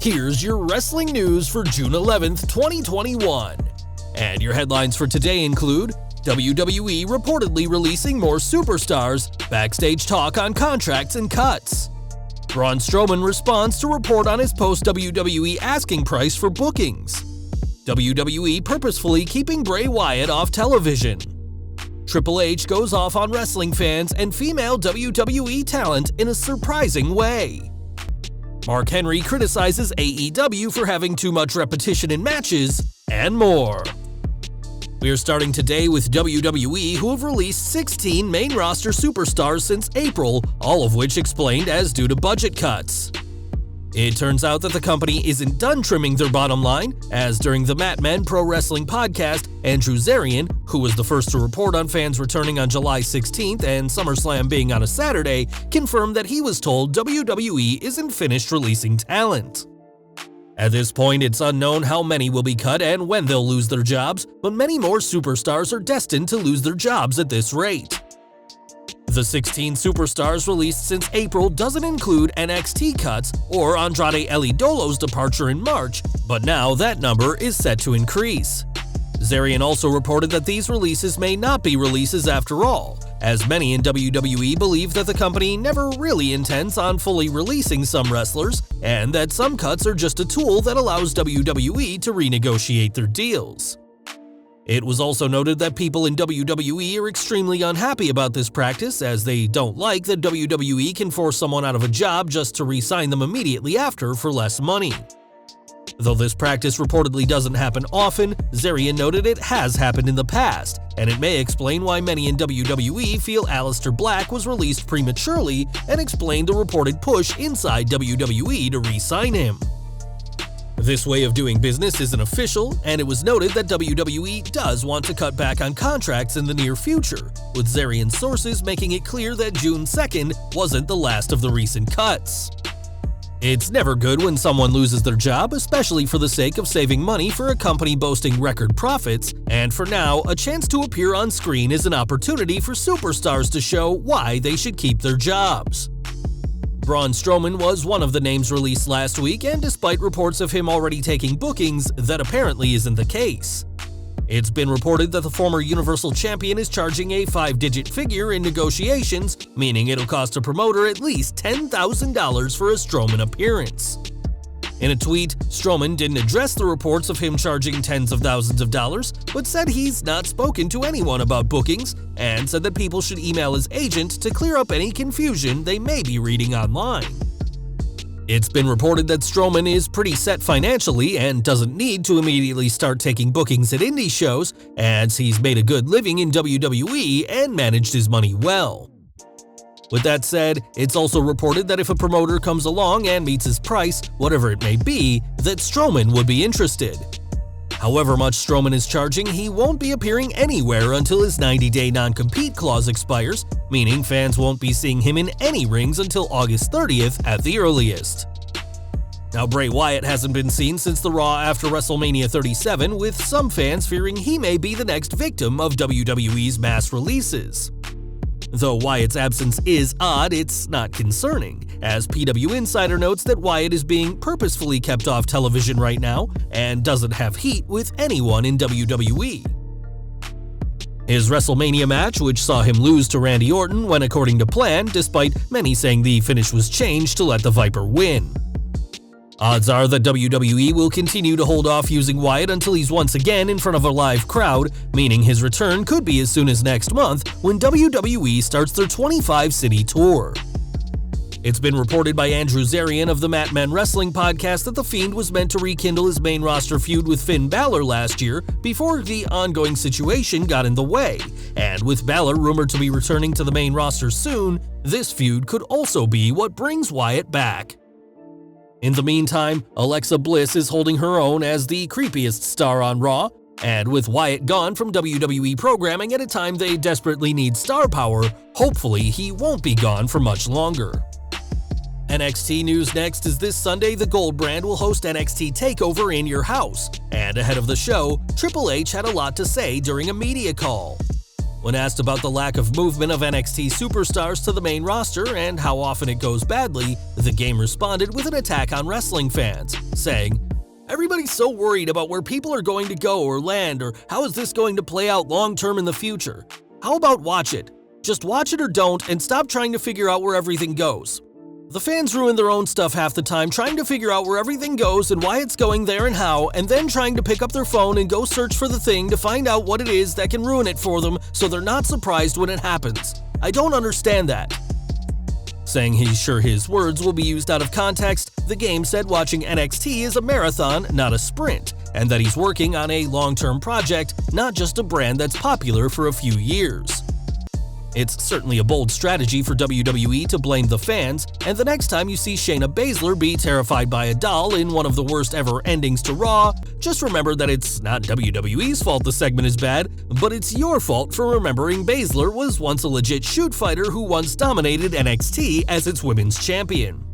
Here's your wrestling news for June 11th, 2021. And your headlines for today include WWE reportedly releasing more superstars, backstage talk on contracts and cuts. Braun Strowman responds to report on his post-WWE asking price for bookings. WWE purposefully keeping Bray Wyatt off television. Triple H goes off on wrestling fans and female WWE talent in a surprising way. Mark Henry criticizes AEW for having too much repetition in matches, and more. We're starting today with WWE, who have released 16 main roster superstars since April, all of which explained as due to budget cuts. It turns out that the company isn't done trimming their bottom line, as during the Mat Men Pro Wrestling podcast, Andrew Zarian, who was the first to report on fans returning on July 16th and SummerSlam being on a Saturday, confirmed that he was told WWE isn't finished releasing talent. At this point, it's unknown how many will be cut and when they'll lose their jobs, but many more superstars are destined to lose their jobs at this rate. The 16 superstars released since April doesn't include NXT cuts or Andrade El Idolo's departure in March, but now that number is set to increase. Zarian also reported that these releases may not be releases after all, as many in WWE believe that the company never really intends on fully releasing some wrestlers, and that some cuts are just a tool that allows WWE to renegotiate their deals. It was also noted that people in WWE are extremely unhappy about this practice, as they don't like that WWE can force someone out of a job just to re-sign them immediately after for less money. Though this practice reportedly doesn't happen often, Zarian noted it has happened in the past, and it may explain why many in WWE feel Aleister Black was released prematurely, and explained the reported push inside WWE to re-sign him. This way of doing business isn't official, and it was noted that WWE does want to cut back on contracts in the near future, with Zarian's sources making it clear that June 2nd wasn't the last of the recent cuts. It's never good when someone loses their job, especially for the sake of saving money for a company boasting record profits, and for now, a chance to appear on screen is an opportunity for superstars to show why they should keep their jobs. Braun Strowman was one of the names released last week, and despite reports of him already taking bookings, that apparently isn't the case. It's been reported that the former Universal Champion is charging a 5-digit figure in negotiations, meaning it'll cost a promoter at least $10,000 for a Strowman appearance. In a tweet, Strowman didn't address the reports of him charging tens of thousands of dollars, but said he's not spoken to anyone about bookings, and said that people should email his agent to clear up any confusion they may be reading online. It's been reported that Strowman is pretty set financially and doesn't need to immediately start taking bookings at indie shows, as he's made a good living in WWE and managed his money well. With that said, it's also reported that if a promoter comes along and meets his price, whatever it may be, that Strowman would be interested. However much Strowman is charging, he won't be appearing anywhere until his 90-day non-compete clause expires, meaning fans won't be seeing him in any rings until August 30th at the earliest. Now, Bray Wyatt hasn't been seen since the Raw after WrestleMania 37, with some fans fearing he may be the next victim of WWE's mass releases. Though Wyatt's absence is odd, it's not concerning, as PW Insider notes that Wyatt is being purposefully kept off television right now and doesn't have heat with anyone in WWE. His WrestleMania match, which saw him lose to Randy Orton, went according to plan, despite many saying the finish was changed to let the Viper win. Odds are that WWE will continue to hold off using Wyatt until he's once again in front of a live crowd, meaning his return could be as soon as next month when WWE starts their 25-city tour. It's been reported by Andrew Zarian of the Mat Men Wrestling podcast that The Fiend was meant to rekindle his main roster feud with Finn Balor last year before the ongoing situation got in the way, and with Balor rumored to be returning to the main roster soon, this feud could also be what brings Wyatt back. In the meantime, Alexa Bliss is holding her own as the creepiest star on Raw, and with Wyatt gone from WWE programming at a time they desperately need star power, hopefully he won't be gone for much longer. NXT news next is this Sunday the Gold brand will host NXT TakeOver in your house, and ahead of the show, Triple H had a lot to say during a media call. When asked about the lack of movement of NXT superstars to the main roster and how often it goes badly, the game responded with an attack on wrestling fans, saying, "Everybody's so worried about where people are going to go or land or how is this going to play out long-term in the future. How about watch it? Just watch it or don't and stop trying to figure out where everything goes." The fans ruin their own stuff half the time trying to figure out where everything goes and why it's going there and how, and then trying to pick up their phone and go search for the thing to find out what it is that can ruin it for them so they're not surprised when it happens. I don't understand that. Saying he's sure his words will be used out of context, the game said watching NXT is a marathon, not a sprint, and that he's working on a long-term project, not just a brand that's popular for a few years. It's certainly a bold strategy for WWE to blame the fans, and the next time you see Shayna Baszler be terrified by a doll in one of the worst ever endings to Raw, just remember that it's not WWE's fault the segment is bad, but it's your fault for remembering Baszler was once a legit shoot fighter who once dominated NXT as its women's champion.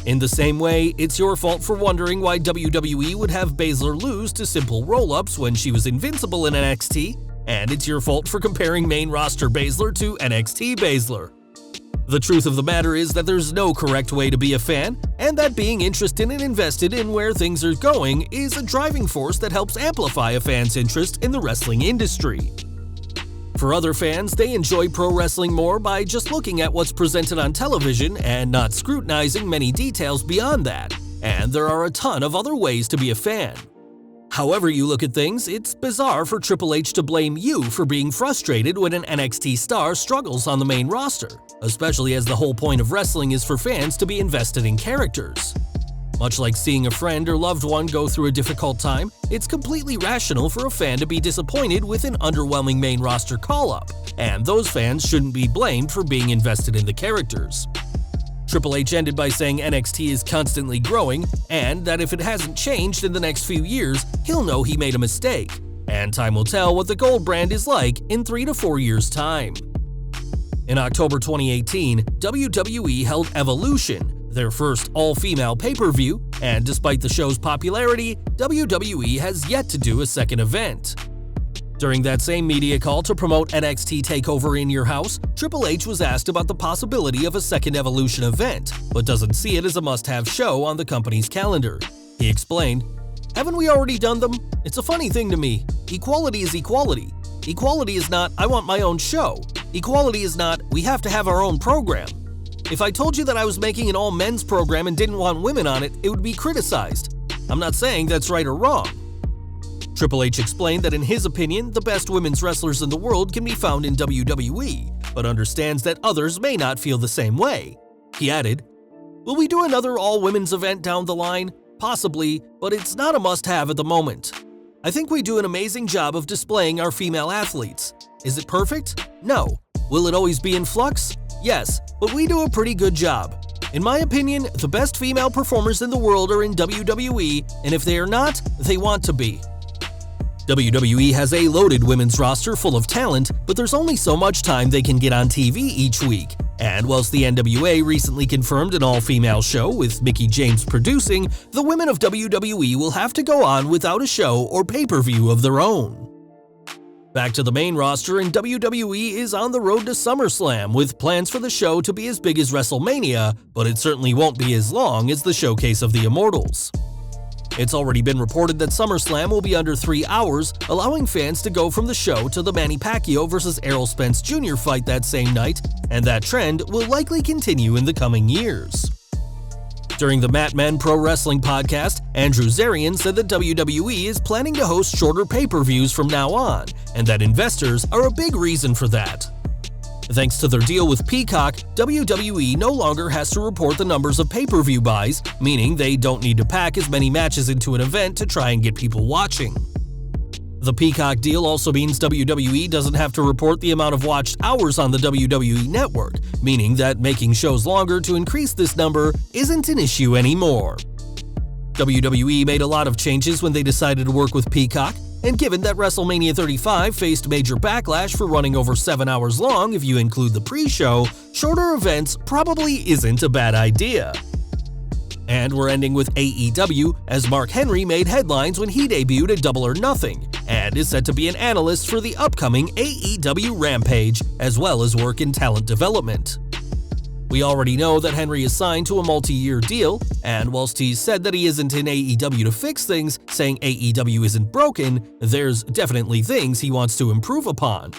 In the same way, it's your fault for wondering why WWE would have Baszler lose to simple roll-ups when she was invincible in NXT, and it's your fault for comparing main roster Baszler to NXT Baszler. The truth of the matter is that there's no correct way to be a fan, and that being interested and invested in where things are going is a driving force that helps amplify a fan's interest in the wrestling industry. For other fans, they enjoy pro wrestling more by just looking at what's presented on television and not scrutinizing many details beyond that, and there are a ton of other ways to be a fan. However you look at things, it's bizarre for Triple H to blame you for being frustrated when an NXT star struggles on the main roster, especially as the whole point of wrestling is for fans to be invested in characters. Much like seeing a friend or loved one go through a difficult time, it's completely rational for a fan to be disappointed with an underwhelming main roster call-up, and those fans shouldn't be blamed for being invested in the characters. Triple H ended by saying NXT is constantly growing, and that if it hasn't changed in the next few years, he'll know he made a mistake, and time will tell what the Gold brand is like in 3 to 4 years' time. In October 2018, WWE held Evolution, their first all-female pay-per-view, and despite the show's popularity, WWE has yet to do a second event. During that same media call to promote NXT TakeOver in Your House, Triple H was asked about the possibility of a second Evolution event, but doesn't see it as a must-have show on the company's calendar. He explained, "Haven't we already done them? It's a funny thing to me. Equality is equality. Equality is not, I want my own show. Equality is not, we have to have our own program. If I told you that I was making an all-men's program and didn't want women on it, it would be criticized. I'm not saying that's right or wrong." Triple H explained that in his opinion, the best women's wrestlers in the world can be found in WWE, but understands that others may not feel the same way. He added, "Will we do another all-women's event down the line? Possibly, but it's not a must-have at the moment. I think we do an amazing job of displaying our female athletes. Is it perfect? No. Will it always be in flux? Yes, but we do a pretty good job. In my opinion, the best female performers in the world are in WWE, and if they are not, they want to be." WWE has a loaded women's roster full of talent, but there's only so much time they can get on TV each week. And whilst the NWA recently confirmed an all-female show with Mickie James producing, the women of WWE will have to go on without a show or pay-per-view of their own. Back to the main roster, and WWE is on the road to SummerSlam with plans for the show to be as big as WrestleMania, but it certainly won't be as long as the Showcase of the Immortals. It's already been reported that SummerSlam will be under 3 hours, allowing fans to go from the show to the Manny Pacquiao vs. Errol Spence Jr. fight that same night, and that trend will likely continue in the coming years. During the Mat Men Pro Wrestling podcast, Andrew Zarian said that WWE is planning to host shorter pay-per-views from now on, and that investors are a big reason for that. Thanks to their deal with Peacock, WWE no longer has to report the numbers of pay-per-view buys, meaning they don't need to pack as many matches into an event to try and get people watching. The Peacock deal also means WWE doesn't have to report the amount of watched hours on the WWE network, meaning that making shows longer to increase this number isn't an issue anymore. WWE made a lot of changes when they decided to work with Peacock, and given that WrestleMania 35 faced major backlash for running over 7 hours long if you include the pre-show, shorter events probably isn't a bad idea. And we're ending with AEW, as Mark Henry made headlines when he debuted at Double or Nothing, and is set to be an analyst for the upcoming AEW Rampage, as well as work in talent development. We already know that Henry is signed to a multi-year deal, and whilst he's said that he isn't in AEW to fix things, saying AEW isn't broken, there's definitely things he wants to improve upon.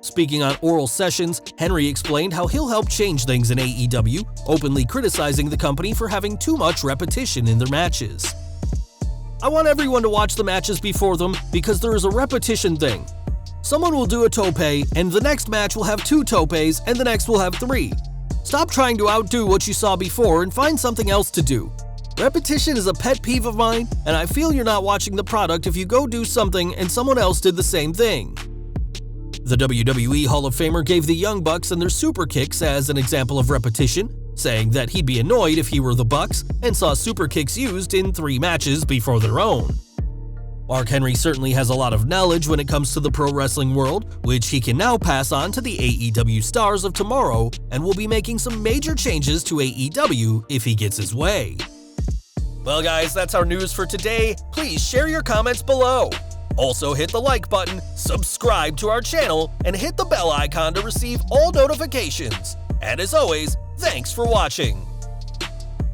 Speaking on Oral Sessions, Henry explained how he'll help change things in AEW, openly criticizing the company for having too much repetition in their matches. "I want everyone to watch the matches before them because there is a repetition thing. Someone will do a tope, and the next match will have 2 topes, and the next will have 3. Stop trying to outdo what you saw before and find something else to do. Repetition is a pet peeve of mine, and I feel you're not watching the product if you go do something and someone else did the same thing." The WWE Hall of Famer gave the Young Bucks and their super kicks as an example of repetition, saying that he'd be annoyed if he were the Bucks and saw super kicks used in 3 matches before their own. Mark Henry certainly has a lot of knowledge when it comes to the pro wrestling world, which he can now pass on to the AEW stars of tomorrow, and will be making some major changes to AEW if he gets his way. Well guys, that's our news for today. Please share your comments below. Also hit the like button, subscribe to our channel, and hit the bell icon to receive all notifications. And as always, thanks for watching.